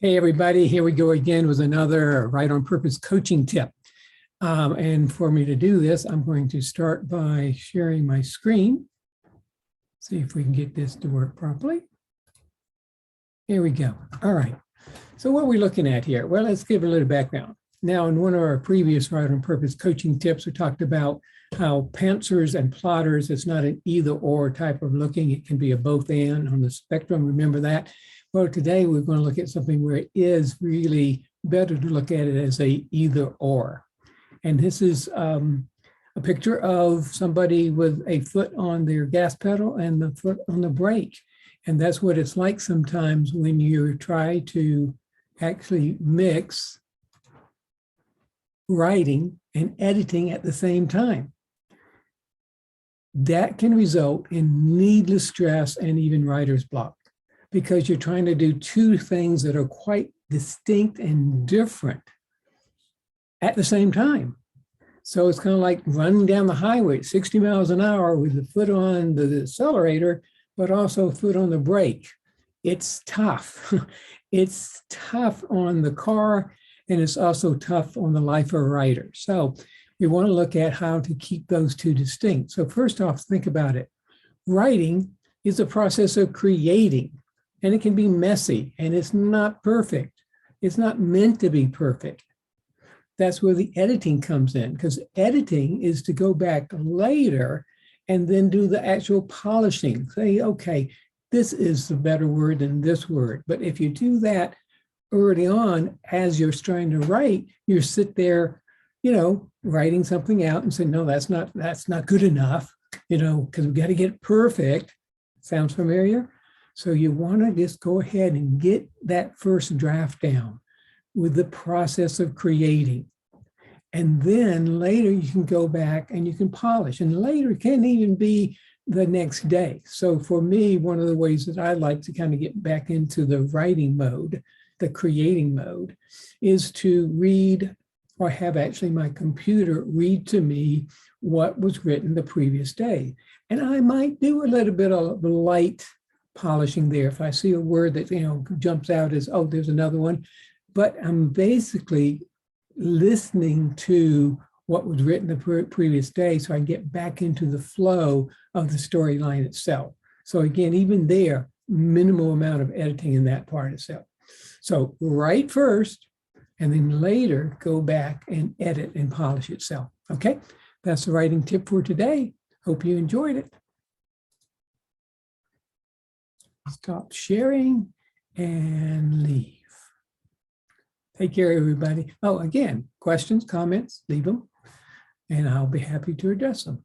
Hey, everybody, here we go again with another Write on Purpose coaching tip. And for me to do this, I'm going to start by sharing my screen. See if we can get this to work properly. Here we go. All right. So what are we looking at here? Well, let's give a little background. Now, in one of our previous Write on Purpose coaching tips, we talked about how pantsers and plotters, it's not an either or type of looking. It can be a both and on the spectrum. Remember that? Well, today we're going to look at something where it is really better to look at it as a either or. And this is a picture of somebody with a foot on their gas pedal and the foot on the brake. And that's what it's like sometimes when you try to actually mix writing and editing at the same time. That can result in needless stress and even writer's block, because you're trying to do two things that are quite distinct and different at the same time. So it's kind of like running down the highway at 60 miles an hour with the foot on the accelerator, but also foot on the brake. It's tough. It's tough on the car, and it's also tough on the life of a writer. So we want to look at how to keep those two distinct. So first off, think about it. Writing is a process of creating. And it can be messy, and it's not perfect. It's not meant to be perfect. That's where the editing comes in, because editing is to go back later and then do the actual polishing. Say, okay, this is the better word than this word. But if you do that early on, as you're trying to write, you sit there, writing something out and say, no, that's not good enough, because we got to get it perfect. Sounds familiar? So you want to just go ahead and get that first draft down with the process of creating. And then later you can go back and you can polish. And later can even be the next day. So for me, one of the ways that I like to kind of get back into the writing mode, the creating mode, is to read, or have actually my computer read to me what was written the previous day. And I might do a little bit of light polishing there if I see a word that jumps out as, oh, there's another one. But I'm basically listening to what was written the previous day so I can get back into the flow of the storyline itself. So again, even there, minimal amount of editing in that part itself. So write first, and then later go back and edit and polish itself. Okay, that's the writing tip for today. Hope you enjoyed it. Stop sharing and leave. Take care, everybody. Oh, again, questions, comments, leave them, and I'll be happy to address them.